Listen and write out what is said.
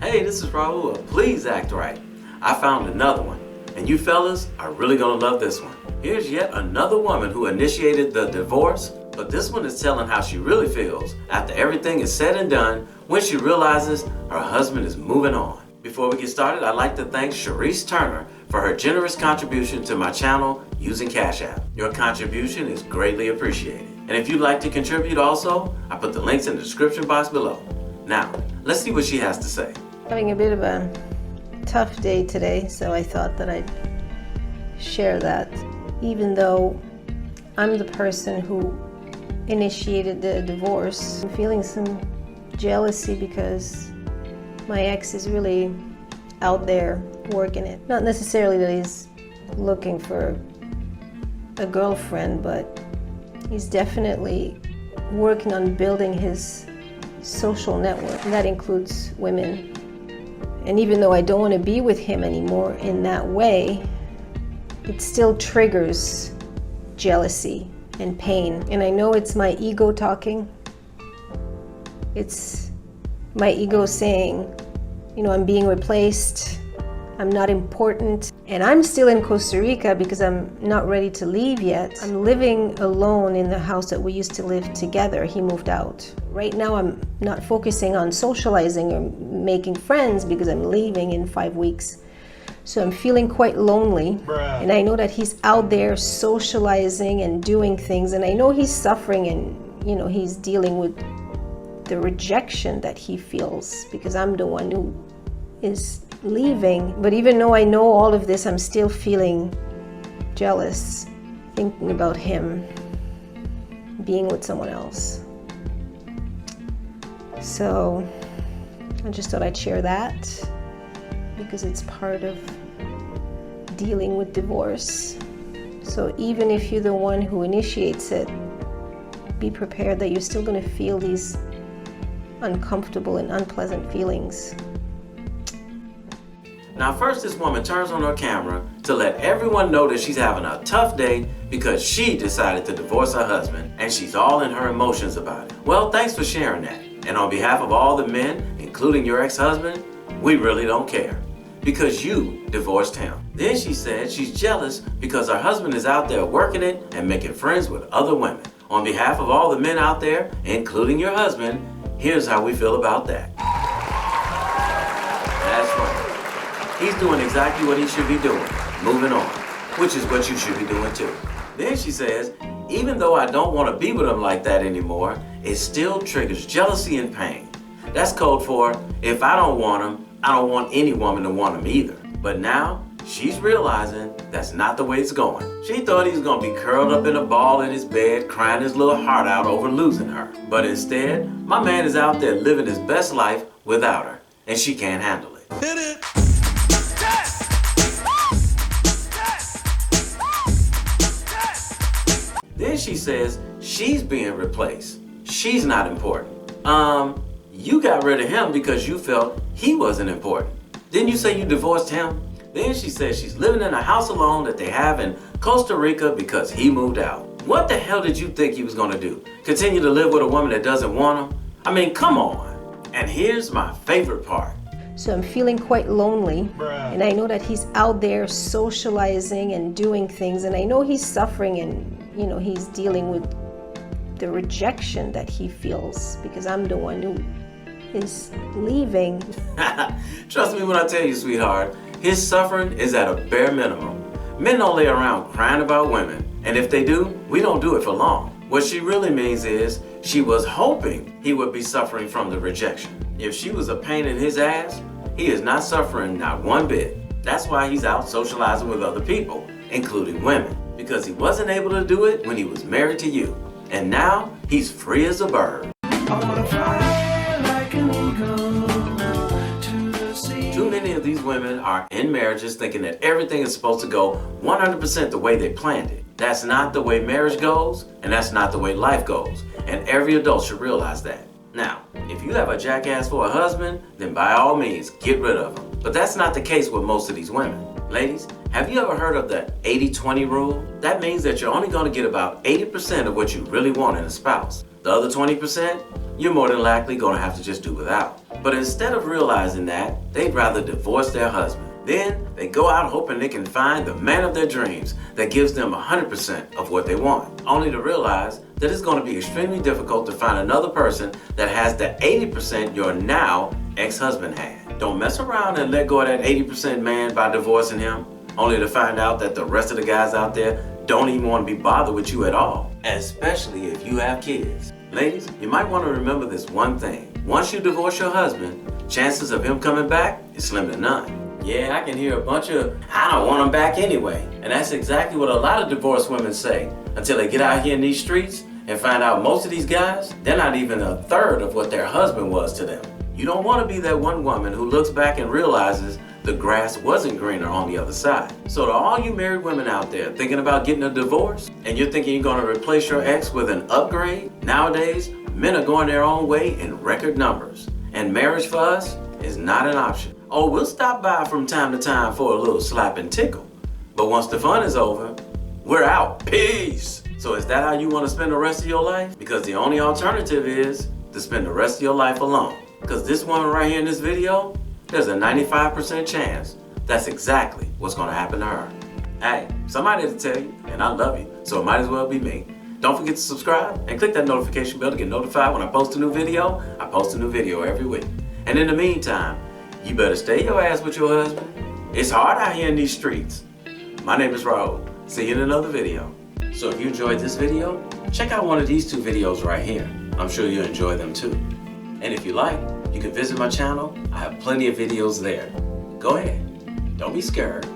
Hey, this is Raulh of Please Act Right. I found another one, and you fellas are really gonna love this one. Here's yet another woman who initiated the divorce, but this one is telling how she really feels after everything is said and done when she realizes her husband is moving on. Before we get started, I'd like to thank Sharice Turner for her generous contribution to my channel using Cash App. Your contribution is greatly appreciated. And if you'd like to contribute also, I put the links in the description box below. Now, let's see what she has to say. Having a bit of a tough day today, so I thought that I'd share that. Even though I'm the person who initiated the divorce, I'm feeling some jealousy because my ex is really out there working it. Not necessarily that he's looking for a girlfriend, but he's definitely working on building his social network, and that includes women. And even though I don't want to be with him anymore in that way, it still triggers jealousy and pain. And I know it's my ego talking. It's my ego saying, I'm being replaced, I'm not important. And I'm still in Costa Rica because I'm not ready to leave yet. I'm living alone in the house that we used to live together. He moved out. Right now I'm not focusing on socializing or making friends because I'm leaving in 5 weeks. So I'm feeling quite lonely. And I know that he's out there socializing and doing things, and I know he's suffering and he's dealing with the rejection that he feels because I'm the one who is leaving. But even though I know all of this, I'm still feeling jealous, thinking about him being with someone else. So I just thought I'd share that because it's part of dealing with divorce. So even if you're the one who initiates it, be prepared that you're still going to feel these uncomfortable and unpleasant feelings. Now first, this woman turns on her camera to let everyone know that she's having a tough day because she decided to divorce her husband, and she's all in her emotions about it. Well, thanks for sharing that. And on behalf of all the men, including your ex-husband, we really don't care because you divorced him. Then she said she's jealous because her husband is out there working it and making friends with other women. On behalf of all the men out there, including your husband, here's how we feel about that. That's right. He's doing exactly what he should be doing, moving on, which is what you should be doing too. Then she says, even though I don't want to be with him like that anymore, it still triggers jealousy and pain. That's code for, if I don't want him, I don't want any woman to want him either. But now, she's realizing that's not the way it's going. She thought he was going to be curled up in a ball in his bed, crying his little heart out over losing her. But instead, my man is out there living his best life without her, and she can't handle it. Hit it! Then she says she's being replaced. She's not important. You got rid of him because you felt he wasn't important. Didn't you say you divorced him? Then she says she's living in a house alone that they have in Costa Rica because he moved out. What the hell did you think he was gonna do? Continue to live with a woman that doesn't want him? I mean, come on. And here's my favorite part. So I'm feeling quite lonely, and I know that he's out there socializing and doing things, and I know he's suffering and he's dealing with the rejection that he feels because I'm the one who is leaving. Trust me when I tell you, sweetheart, his suffering is at a bare minimum. Men don't lay around crying about women, and if they do, we don't do it for long. What she really means is she was hoping he would be suffering from the rejection. If she was a pain in his ass, he is not suffering not one bit. That's why he's out socializing with other people, including women, because he wasn't able to do it when he was married to you. And now he's free as a bird. Too many of these women are in marriages thinking that everything is supposed to go 100% the way they planned it. That's not the way marriage goes, and that's not the way life goes. And every adult should realize that. Now, if you have a jackass for a husband, then by all means, get rid of him. But that's not the case with most of these women. Ladies, have you ever heard of the 80-20 rule? That means that you're only going to get about 80% of what you really want in a spouse. The other 20%, you're more than likely gonna have to just do without. But instead of realizing that, they'd rather divorce their husband. Then they go out hoping they can find the man of their dreams that gives them 100% of what they want, only to realize that it's going to be extremely difficult to find another person that has the 80% your now ex-husband had. Don't mess around and let go of that 80% man by divorcing him, only to find out that the rest of the guys out there don't even want to be bothered with you at all, especially if you have kids. Ladies, you might want to remember this one thing. Once you divorce your husband, chances of him coming back is slim to none. Yeah, I can hear a bunch of, I don't want him back anyway. And that's exactly what a lot of divorced women say until they get out here in these streets and find out most of these guys, they're not even a third of what their husband was to them. You don't want to be that one woman who looks back and realizes the grass wasn't greener on the other side. So to all you married women out there thinking about getting a divorce and you're thinking you're going to replace your ex with an upgrade, nowadays men are going their own way in record numbers. And marriage for us is not an option. Oh, we'll stop by from time to time for a little slap and tickle. But once the fun is over, we're out. Peace. So is that how you want to spend the rest of your life? Because the only alternative is to spend the rest of your life alone. Because this woman right here in this video, there's a 95% chance that's exactly what's going to happen to her. Hey, somebody to tell you, and I love you, so it might as well be me. Don't forget to subscribe and click that notification bell to get notified when I post a new video. I post a new video every week. And in the meantime, you better stay your ass with your husband. It's hard out here in these streets. My name is Raulh. See you in another video. So if you enjoyed this video, check out one of these two videos right here. I'm sure you'll enjoy them too. And if you like, you can visit my channel. I have plenty of videos there. Go ahead. Don't be scared.